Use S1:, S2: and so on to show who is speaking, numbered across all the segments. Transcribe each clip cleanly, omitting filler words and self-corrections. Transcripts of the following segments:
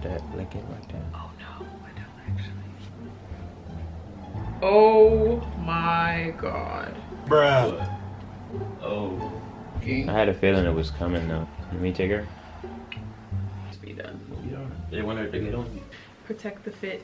S1: have to link it like that.
S2: Oh no, I don't actually. Oh my god.
S1: Bruh.
S3: Oh.
S1: I had a feeling it was coming though. Let me take her.
S2: Let's be done.
S3: Yeah. They want her to get on you.
S2: Protect the fit.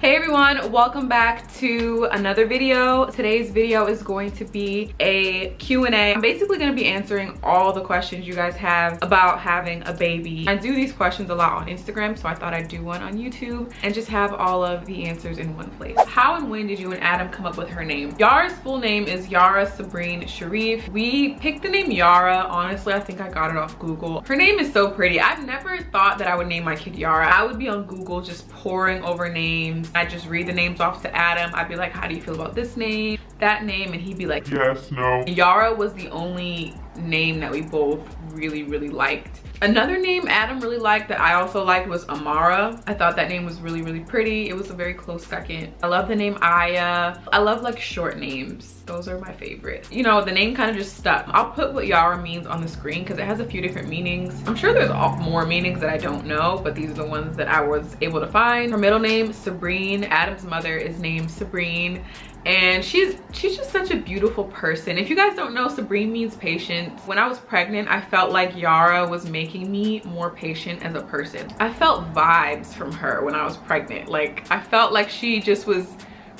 S2: Hey everyone, welcome back to another video. Today's video is going to be a Q&A. I'm basically going to be answering all the questions you guys have about having a baby. I do these questions a lot on Instagram, so I thought I'd do one on YouTube and just have all of the answers in one place. How and when did you and Adam come up with her name? Yara's full name is Yara Sabrine Sharif. We picked the name Yara. Honestly, I think I got it off Google. Her name is so pretty. I've never thought that I would name my kid Yara. I would be on Google just pouring over names. I just read the names off to Adam. I'd be like, how do you feel about this name, that name? And he'd be like, yes, no. Yara was the only name that we both really liked. Another name Adam really liked that I also liked was Amara. I thought that name was really pretty. It was a very close second. I love the name Aya. I love like short names. Those are my favorite. You know, the name kind of just stuck. I'll put what Yara means on the screen because it has a few different meanings. I'm sure there's more meanings that I don't know, but these are the ones that I was able to find. Her middle name, Sabrine. Adam's mother is named Sabrine. And she's just such a beautiful person. If you guys don't know, Sabrine means patience. When I was pregnant, I felt like Yara was making me more patient as a person. I felt vibes from her when I was pregnant. Like, I felt like she just was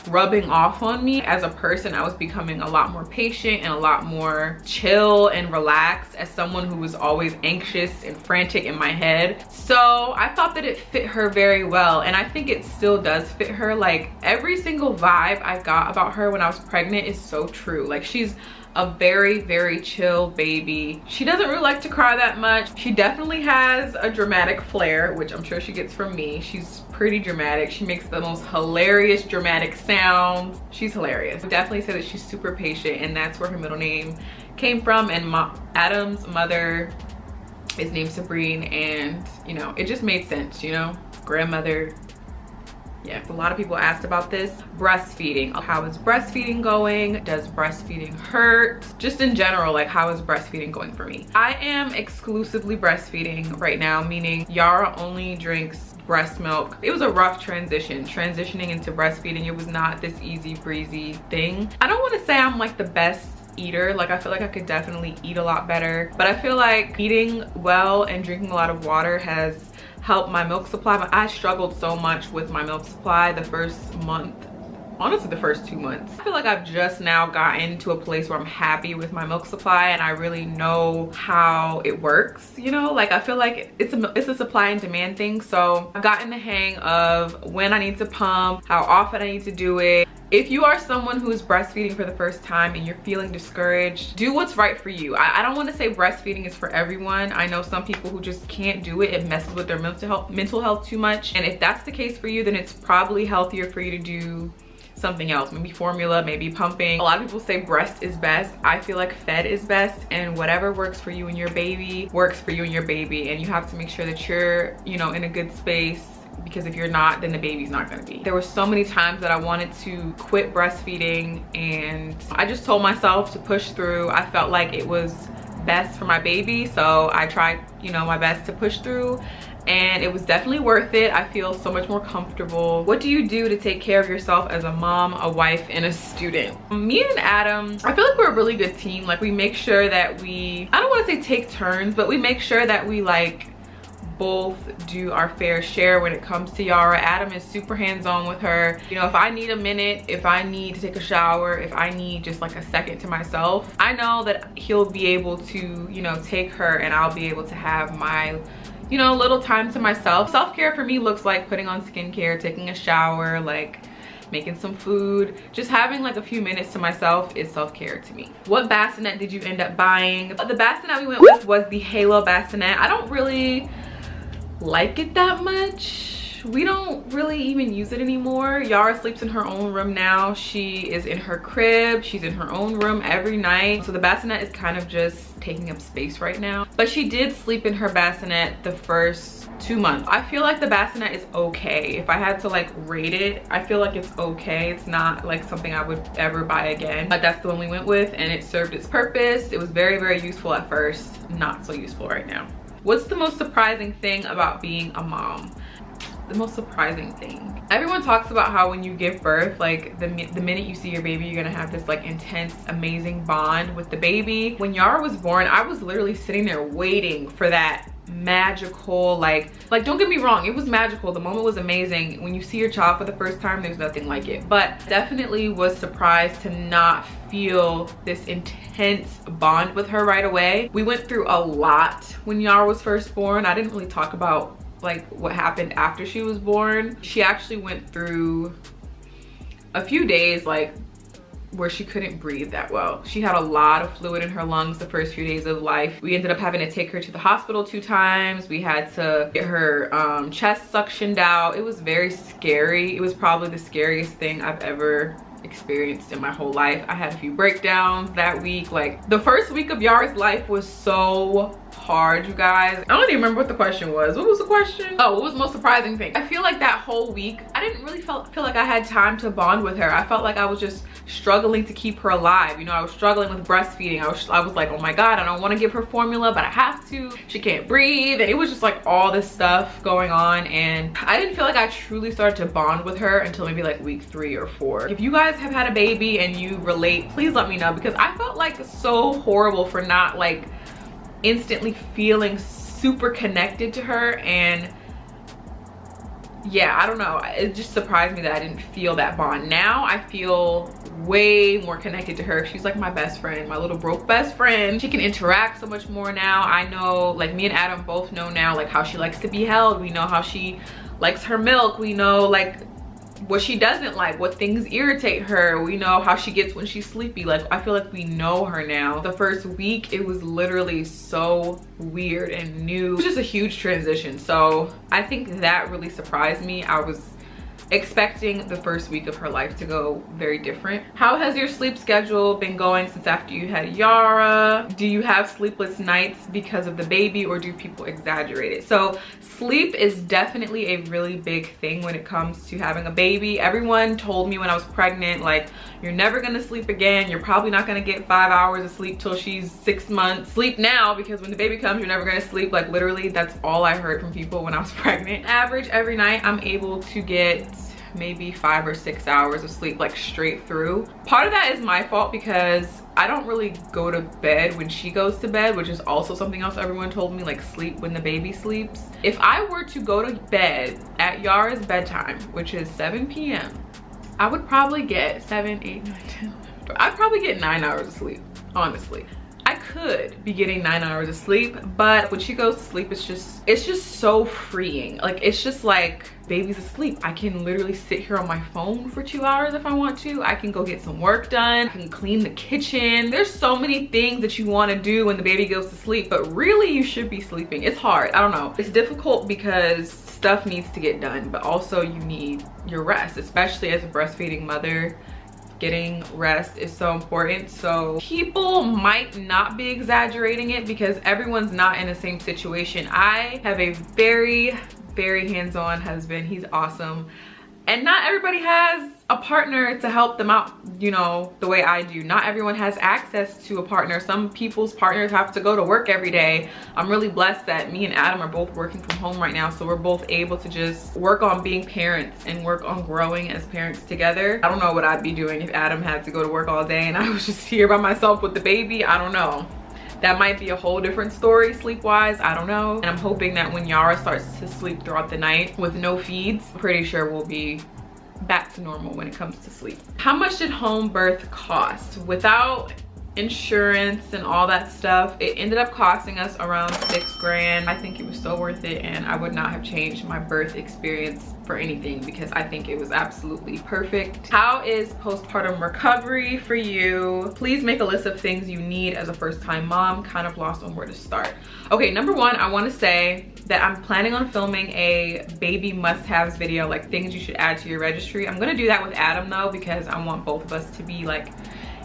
S2: rubbing off on me as a person. I was becoming a lot more patient and a lot more chill and relaxed as someone who was always anxious and frantic in my head. So I thought that it fit her very well, and I think it still does fit her. Like, every single vibe I got about her when I was pregnant is so true. Like, she's a very chill baby. She doesn't really like to cry that much. She definitely has a dramatic flair, which I'm sure she gets from me. She's pretty dramatic. She makes the most hilarious dramatic sounds. She's hilarious. I definitely say that she's super patient, and that's where her middle name came from. And Adam's mother is named Sabrine, and you know, it just made sense, you know, grandmother. Yeah, a lot of people asked about this. Breastfeeding. How is breastfeeding going? Does breastfeeding hurt? Just in general, like, how is breastfeeding going for me? I am exclusively breastfeeding right now, meaning Yara only drinks breast milk. It was a rough transitioning into breastfeeding. It was not this easy breezy thing. I don't want to say I'm like the best eater. Like, I feel like I could definitely eat a lot better, but I feel like eating well and drinking a lot of water has helped my milk supply. But I struggled so much with my milk supply the first month, honestly the first 2 months. I feel like I've just now gotten to a place where I'm happy with my milk supply and I really know how it works, you know? Like, I feel like it's a supply and demand thing. So I've gotten the hang of when I need to pump, how often I need to do it. If you are someone who is breastfeeding for the first time and you're feeling discouraged, do what's right for you. I don't want to say breastfeeding is for everyone. I know some people who just can't do it. It messes with their mental health too much. And if that's the case for you, then it's probably healthier for you to do something else, maybe formula, maybe pumping. A lot of people say breast is best. I feel like fed is best, and whatever works for you and your baby works for you and your baby. And you have to make sure that you're, you know, in a good space, because if you're not, then the baby's not gonna be. There were so many times that I wanted to quit breastfeeding, and I just told myself to push through. I felt like it was best for my baby, so I tried, you know, my best to push through, and it was definitely worth it. I feel so much more comfortable. What do you do to take care of yourself as a mom, a wife, and a student? Me and Adam, I feel like we're a really good team. Like, we make sure that we, I don't want to say take turns, but we make sure that we like both do our fair share when it comes to Yara. Adam is super hands-on with her. You know, if I need a minute, if I need to take a shower, if I need just like a second to myself, I know that he'll be able to, you know, take her, and I'll be able to have my, you know, little time to myself. Self-care for me looks like putting on skincare, taking a shower, like making some food. Just having like a few minutes to myself is self-care to me. What bassinet did you end up buying? The bassinet we went with was the Halo bassinet. I don't really like it that much. We don't really even use it anymore. Yara sleeps in her own room now. She is in her crib. She's in her own room every night. So the bassinet is kind of just taking up space right now. But she did sleep in her bassinet the first 2 months. I feel like the Bassinet is okay. If I had to like rate it, I feel like it's okay. It's not like something I would ever buy again, but that's the one we went with and it served its purpose. It was very, very useful at first, not so useful right now. What's the most surprising thing about being a mom? The most surprising thing. Everyone talks about how when you give birth, like the minute you see your baby, you're gonna have this like intense, amazing bond with the baby. When Yara was born, I was literally sitting there waiting for that magical, like don't get me wrong, it was magical. The moment was amazing. When you see your child for the first time, there's nothing like it. But definitely was surprised to not feel this intense bond with her right away. We went through a lot when Yara was first born. I didn't really talk about like what happened after she was born. She actually went through a few days like where she couldn't breathe that well. She had a lot of fluid in her lungs the first few days of life. We ended up having to take her to the hospital 2 times. We had to get her chest suctioned out. It was very scary. It was probably the scariest thing I've ever experienced in my whole life. I had a few breakdowns that week. Like the first week of Yara's life was so hard, you guys. I don't even remember what the question was. What was the question? Oh, what was the most surprising thing? I feel like that whole week, I didn't really feel like I had time to bond with her. I felt like I was just struggling to keep her alive. You know, I was struggling with breastfeeding. I was like, oh my God, I don't want to give her formula, but I have to. She can't breathe. And it was just like all this stuff going on. And I didn't feel like I truly started to bond with her until maybe like week 3 or 4. If you guys have had a baby and you relate, please let me know, because I felt like so horrible for not like instantly feeling super connected to her. And yeah, I don't know, it just surprised me that I didn't feel that bond. Now I feel way more connected to her. She's like my best friend, my little broke best friend. She can interact so much more now. I know, like me and Adam both know now like how she likes to be held. We know how she likes her milk. We know like what she doesn't like, what things irritate her. We know how she gets when she's sleepy. Like I feel like we know her now. The first week, it was literally so weird and new. It was just a huge transition. So I think that really surprised me. I was expecting the first week of her life to go very different. How has your sleep schedule been going since after you had Yara? Do you have sleepless nights because of the baby, or do people exaggerate it? So sleep is definitely a really big thing when it comes to having a baby. Everyone told me when I was pregnant, like, you're never gonna sleep again. You're probably not gonna get 5 hours of sleep till she's 6 months. Sleep now, because when the baby comes, you're never gonna sleep. Like literally, that's all I heard from people when I was pregnant. Average every night, I'm able to get maybe 5 or 6 hours of sleep, like straight through. Part of that is my fault because I don't really go to bed when she goes to bed, which is also something else everyone told me, like sleep when the baby sleeps. If I were to go to bed at Yara's bedtime, which is 7 p.m., I would probably get 7, 8, 9, 10, 11, I'd probably get 9 hours of sleep, honestly. I could be getting 9 hours of sleep, but when she goes to sleep, it's just so freeing. Like, it's just like, baby's asleep. I can literally sit here on my phone for 2 hours if I want to. I can go get some work done. I can clean the kitchen. There's so many things that you want to do when the baby goes to sleep, but really you should be sleeping. It's hard. I don't know. It's difficult because stuff needs to get done, but also you need your rest, especially as a breastfeeding mother. Getting rest is so important. So people might not be exaggerating it because everyone's not in the same situation. I have a very hands-on husband. He's awesome. And not everybody has a partner to help them out, you know, the way I do. Not everyone has access to a partner. Some people's partners have to go to work every day. I'm really blessed that me and Adam are both working from home right now, so we're both able to just work on being parents and work on growing as parents together. I don't know what I'd be doing if Adam had to go to work all day and I was just here by myself with the baby. I don't know. That might be a whole different story sleep-wise, I don't know. And I'm hoping that when Yara starts to sleep throughout the night with no feeds, I'm pretty sure we'll be back to normal when it comes to sleep. How much did home birth cost? Without insurance and all that stuff, it ended up costing us around 6 grand. I think it was so worth it, and I would not have changed my birth experience for anything because I think it was absolutely perfect. How is postpartum recovery for you? Please make a list of things you need as a first-time mom. Kind of lost on where to start. Okay, number one, I want to say that I'm planning on filming a baby must-haves video, like things you should add to your registry. I'm gonna do that with Adam though, because I want both of us to be like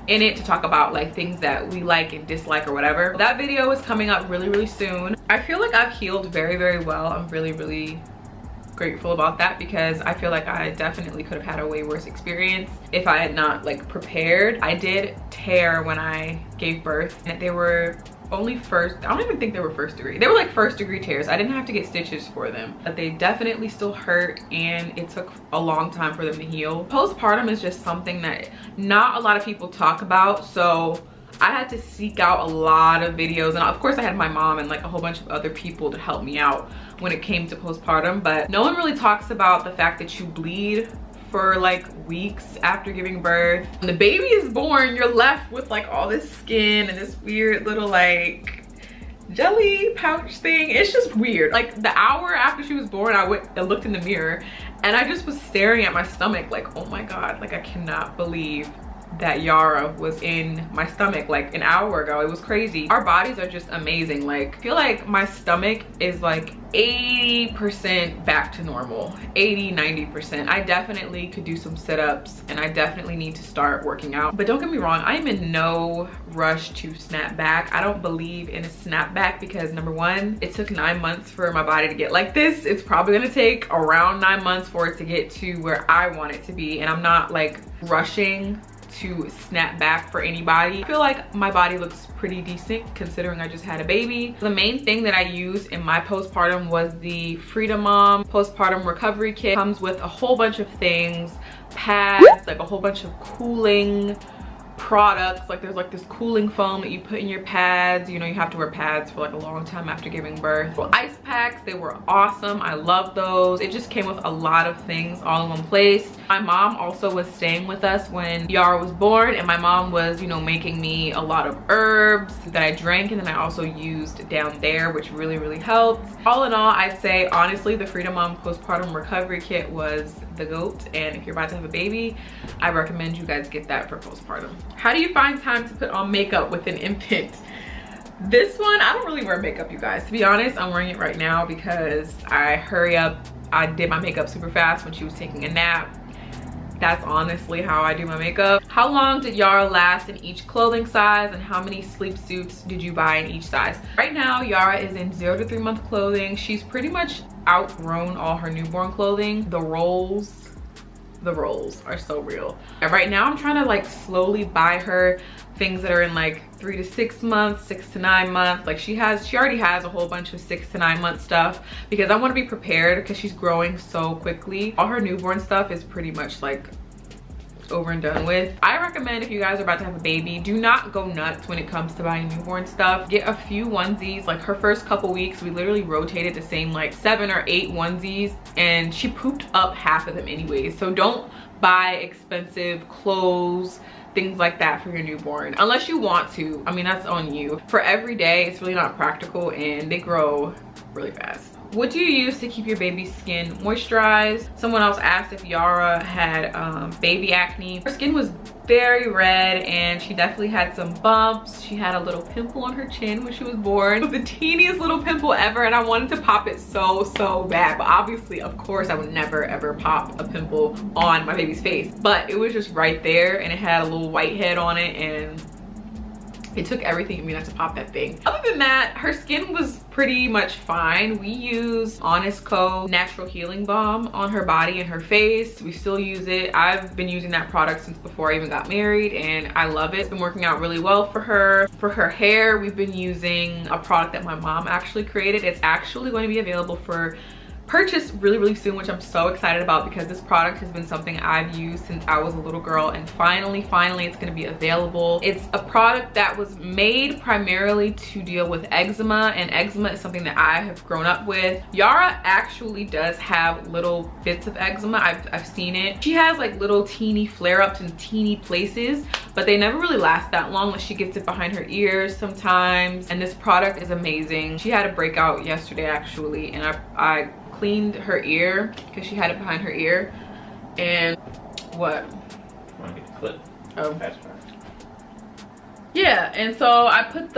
S2: in it to talk about like things that we like and dislike or whatever. That video is coming up really soon. I feel like I've healed very well. I'm really grateful about that, because I feel like I definitely could have had a way worse experience if I had not like prepared. I did tear when I gave birth, and they were only first, I don't even think they were first degree. They were like first degree tears. I didn't have to get stitches for them, but they definitely still hurt, and it took a long time for them to heal. Postpartum is just something that not a lot of people talk about, so I had to seek out a lot of videos, and of course I had my mom and like a whole bunch of other people to help me out when it came to postpartum. But no one really talks about the fact that you bleed for like weeks after giving birth. When the baby is born, you're left with like all this skin and this weird little like jelly pouch thing. It's just weird. Like the hour after she was born, I looked in the mirror and I just was staring at my stomach like, oh my God, like I cannot believe that Yara was in my stomach like an hour ago. It was crazy. Our bodies are just amazing. Like I feel like my stomach is like 80% back to normal, 80-90%. I definitely could do some sit-ups, and I definitely need to start working out. But don't get me wrong, I am in no rush to snap back. I don't believe in a snapback because number one, it took 9 months for my body to get like this. It's probably gonna take around 9 months for it to get to where I want it to be, and I'm not like rushing to snap back for anybody. I feel like my body looks pretty decent considering I just had a baby. The main thing that I used in my postpartum was the Freedom Mom Postpartum Recovery Kit. It comes with a whole bunch of things, pads, like a whole bunch of cooling products. Like there's like this cooling foam that you put in your pads. You know, you have to wear pads for like a long time after giving birth. Well, ice packs, they were awesome. I love those. It just came with a lot of things all in one place. My mom also was staying with us when Yara was born, and my mom was, you know, making me a lot of herbs that I drank, and then I also used down there, which really helped. All in all, I'd say honestly the Freedom Mom Postpartum Recovery Kit was the GOAT, and if you're about to have a baby, I recommend you guys get that for postpartum. How do you find time to put on makeup with an infant? This one, I don't really wear makeup, you guys. To be honest, I'm wearing it right now because I hurry up. I did my makeup super fast when she was taking a nap. That's honestly how I do my makeup. How long did Yara last in each clothing size, and how many sleep suits did you buy in each size? Right now, Yara is in 0 to 3 month clothing. She's pretty much outgrown all her newborn clothing. The rolls are so real. And right now I'm trying to like slowly buy her things that are in like 3 to 6 months, 6 to 9 months. Like she already has a whole bunch of 6 to 9 month stuff because I want to be prepared because she's growing so quickly. All her newborn stuff is pretty much like over and done with. I recommend if you guys are about to have a baby, do not go nuts when it comes to buying newborn stuff. Get a few onesies. Like her first couple weeks, we literally rotated the same like 7 or 8 onesies, and she pooped up half of them anyways. So don't buy expensive clothes, things like that for your newborn unless you want to. I mean, that's on you. For every day, it's really not practical, and they grow really fast. What do you use to keep your baby's skin moisturized? Someone else asked if Yara had baby acne. Her skin was very red, and she definitely had some bumps. She had a little pimple on her chin when she was born. It was the teeniest little pimple ever, and I wanted to pop it so bad. But obviously, of course, I would never ever pop a pimple on my baby's face. But it was just right there, and it had a little white head on it, and it took everything in me not to pop that thing. Other than that, her skin was pretty much fine. We use Honest Co. Natural Healing Balm on her body and her face. We still use it. I've been using that product since before I even got married, and I love it. It's been working out really well for her. For her hair, we've been using a product that my mom actually created. It's actually going to be available for purchase really soon, which I'm so excited about because this product has been something I've used since I was a little girl, and finally it's going to be available. It's a product that was made primarily to deal with eczema, and eczema is something that I have grown up with. Yara actually does have little bits of eczema. I've seen it. She has like little teeny flare-ups in teeny places, but they never really last that long. Like she gets it behind her ears sometimes, and this product is amazing. She had a breakout yesterday actually, and I cleaned her ear because she had it behind her ear. And what?
S3: I want to get the clip.
S2: Oh,
S3: That's fine.
S2: Yeah, and so I put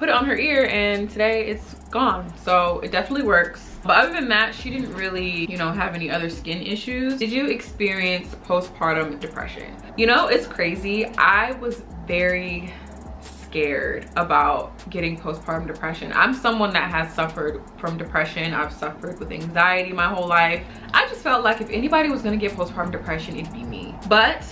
S2: it on her ear, and today it's gone. So it definitely works. But other than that, she didn't really, you know, have any other skin issues. Did you experience postpartum depression? You know, it's crazy. I was very scared about getting postpartum depression. I'm someone that has suffered from depression. I've suffered with anxiety my whole life. I just felt like if anybody was gonna get postpartum depression, it'd be me. But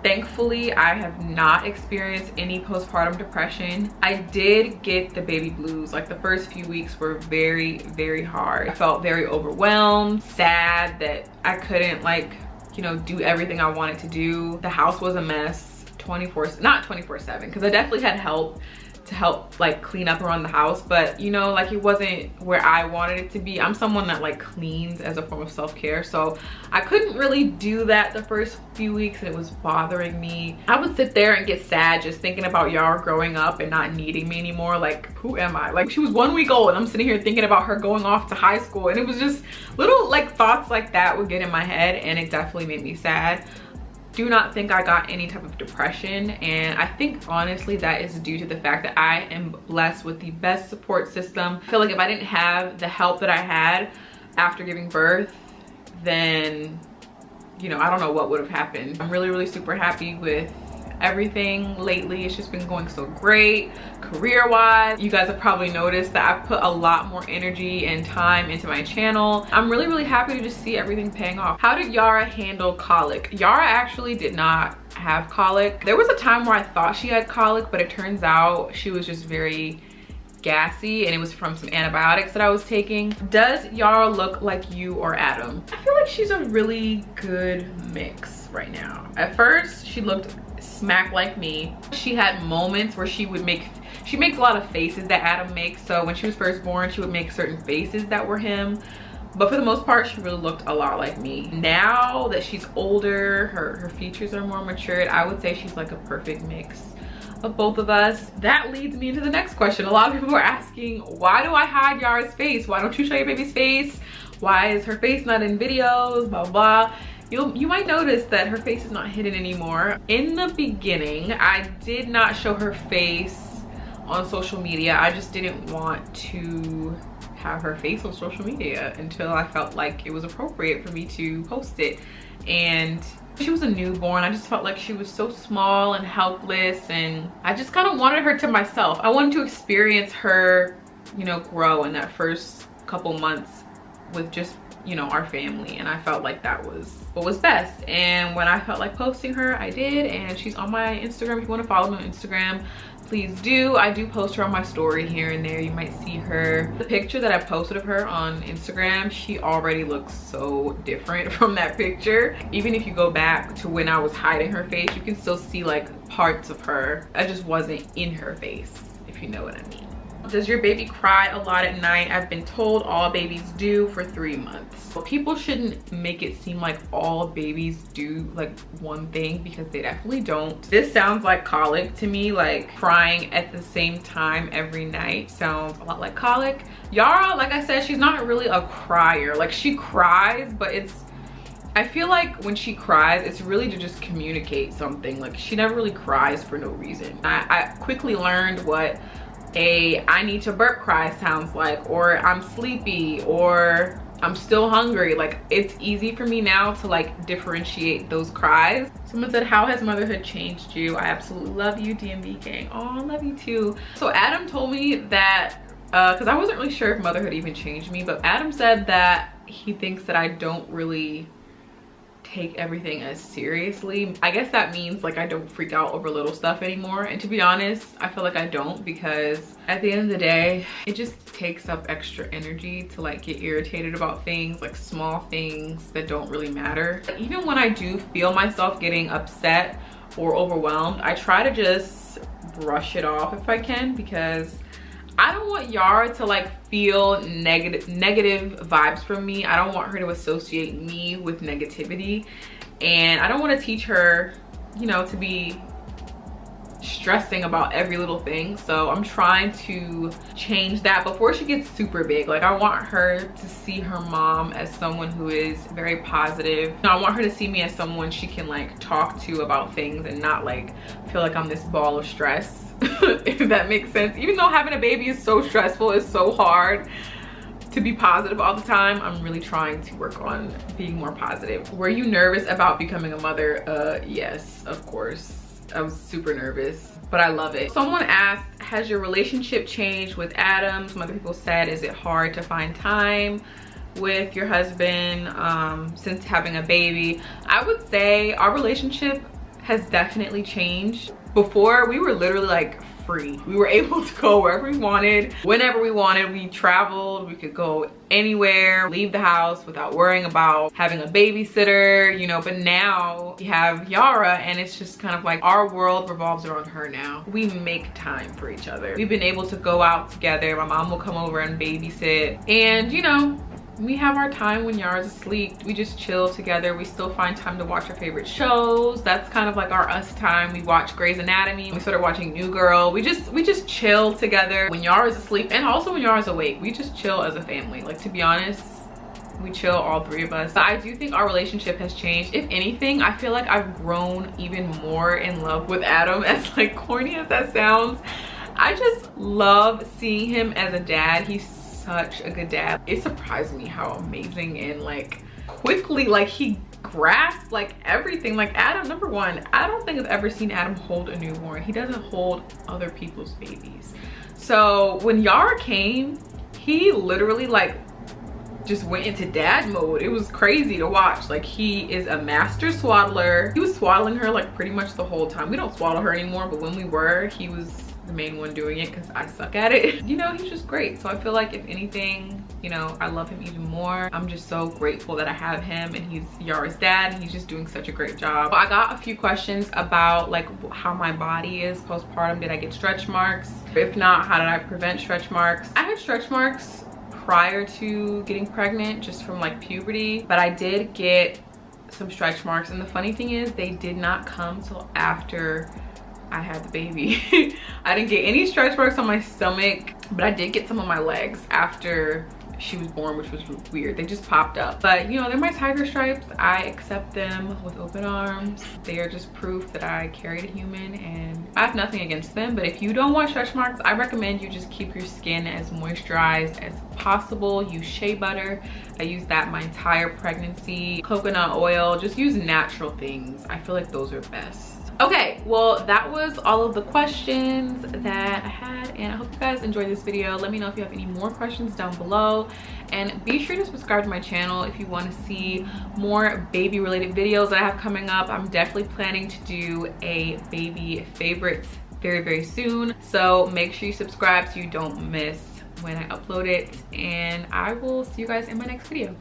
S2: thankfully, I have not experienced any postpartum depression. I did get the baby blues. Like the first few weeks were very, very hard. I felt very overwhelmed, sad that I couldn't, like, you know, do everything I wanted to do. The house was a mess. Not 24/7, because I definitely had help to help like clean up around the house, but you know, like it wasn't where I wanted it to be. I'm someone that like cleans as a form of self-care, so I couldn't really do that the first few weeks, and it was bothering me. I would sit there and get sad just thinking about Yara growing up and not needing me anymore. Like, who am I? Like, she was 1 week old and I'm sitting here thinking about her going off to high school, and it was just little like thoughts like that would get in my head, and it definitely made me sad. Do not think I got any type of depression, and I think honestly that is due to the fact that I am blessed with the best support system. I feel like if I didn't have the help that I had after giving birth, then, you know, I don't know what would have happened. I'm really, really super happy with everything lately. It's just been going so great career-wise. You guys have probably noticed that I've put a lot more energy and time into my channel. I'm really, really happy to just see everything paying off. How did Yara handle colic? Yara actually did not have colic. There was a time where I thought she had colic, but it turns out she was just very gassy, and it was from some antibiotics that I was taking. Does Yara look like you or Adam? I feel like she's a really good mix right now. At first, she looked smack like me. She had moments where she makes a lot of faces that Adam makes. So when she was first born, she would make certain faces that were him, but for the most part she really looked a lot like me. Now that she's older, her features are more matured, I would say she's like a perfect mix of both of us. That leads me into the next question. A lot of people are asking, why do I hide Yara's face? Why don't you show your baby's face? Why is her face not in videos? Blah blah. You might notice that her face is not hidden anymore. In the beginning, I did not show her face on social media. I just didn't want to have her face on social media until I felt like it was appropriate for me to post it. And she was a newborn. I just felt like she was so small and helpless, and I just kind of wanted her to myself. I wanted to experience her, you know, grow in that first couple months with just, you know, our family, and I felt like that was what was best. And when I felt like posting her, I did, and she's on my Instagram. If you want to follow me on Instagram, please do. I do post her on my story here and there. You might see her. The picture that I posted of her on Instagram, she already looks so different from that picture. Even if you go back to when I was hiding her face, you can still see like parts of her. I just wasn't in her face, if you know what I mean. Does your baby cry a lot at night? I've been told all babies do for 3 months. But people shouldn't make it seem like all babies do like one thing, because they definitely don't. This sounds like colic to me. Like crying at the same time every night sounds a lot like colic. Yara, like I said, she's not really a crier. Like she cries, but I feel like when she cries, it's really to just communicate something. Like she never really cries for no reason. I quickly learned what I need to burp cry sounds like, or I'm sleepy, or I'm still hungry. Like it's easy for me now to like differentiate those cries. Someone said, how has motherhood changed you? I absolutely love you, DMV gang. Oh, I love you too. So Adam told me that because I wasn't really sure if motherhood even changed me, but Adam said that he thinks that I don't really take everything as seriously. I guess that means like I don't freak out over little stuff anymore, and to be honest, I feel like I don't, because at the end of the day it just takes up extra energy to like get irritated about things, like small things that don't really matter. Even when I do feel myself getting upset or overwhelmed, I try to just brush it off if I can, because I don't want Yara to like feel negative vibes from me. I don't want her to associate me with negativity, and I don't want to teach her, you know, to be stressing about every little thing. So I'm trying to change that before she gets super big. Like I want her to see her mom as someone who is very positive. I want her to see me as someone she can like talk to about things, and not like feel like I'm this ball of stress. If that makes sense. Even though having a baby is so stressful, it's so hard to be positive all the time. I'm really trying to work on being more positive. Were you nervous about becoming a mother? Yes, of course. I was super nervous, but I love it. Someone asked, has your relationship changed with Adam? Some other people said, is it hard to find time with your husband since having a baby? I would say our relationship has definitely changed. Before, we were literally like free. We were able to go wherever we wanted, whenever we wanted. We traveled, we could go anywhere, leave the house without worrying about having a babysitter, you know. But now we have Yara, and it's just kind of like our world revolves around her now. We make time for each other. We've been able to go out together. My mom will come over and babysit, and you know, we have our time when Yara's asleep. We just chill together. We still find time to watch our favorite shows. That's kind of like our us time. We watch Grey's Anatomy. We started watching New Girl. We just chill together when Yara's asleep, and also when Yara's awake. We just chill as a family. Like, to be honest, we chill, all three of us. But I do think our relationship has changed. If anything, I feel like I've grown even more in love with Adam, as like corny as that sounds. I just love seeing him as a dad. He's such a good dad. It surprised me how amazing and like quickly like he grasped like everything. Like Adam, number one, I don't think I've ever seen Adam hold a newborn. He doesn't hold other people's babies. So when Yara came, he literally like just went into dad mode. It was crazy to watch. Like, he is a master swaddler. He was swaddling her like pretty much the whole time. We don't swaddle her anymore, but when we were, he was the main one doing it because I suck at it. You know, he's just great. So I feel like if anything, you know, I love him even more. I'm just so grateful that I have him, and he's Yara's dad, and he's just doing such a great job. I got a few questions about like how my body is postpartum. Did I get stretch marks? If not, how did I prevent stretch marks? I had stretch marks prior to getting pregnant, just from like puberty, but I did get some stretch marks, and the funny thing is they did not come till after I had the baby. I didn't get any stretch marks on my stomach, but I did get some on my legs after she was born, which was weird. They just popped up, but you know, they're my tiger stripes. I accept them with open arms. They are just proof that I carried a human, and I have nothing against them. But if you don't want stretch marks, I recommend you just keep your skin as moisturized as possible. Use shea butter. I used that my entire pregnancy. Coconut oil. Just use natural things. I feel like those are best. Okay, well, that was all of the questions that I had, and I hope you guys enjoyed this video. Let me know if you have any more questions down below, and be sure to subscribe to my channel if you want to see more baby related videos that I have coming up. I'm definitely planning to do a baby favorites very soon, so make sure you subscribe so you don't miss when I upload it, and I will see you guys in my next video.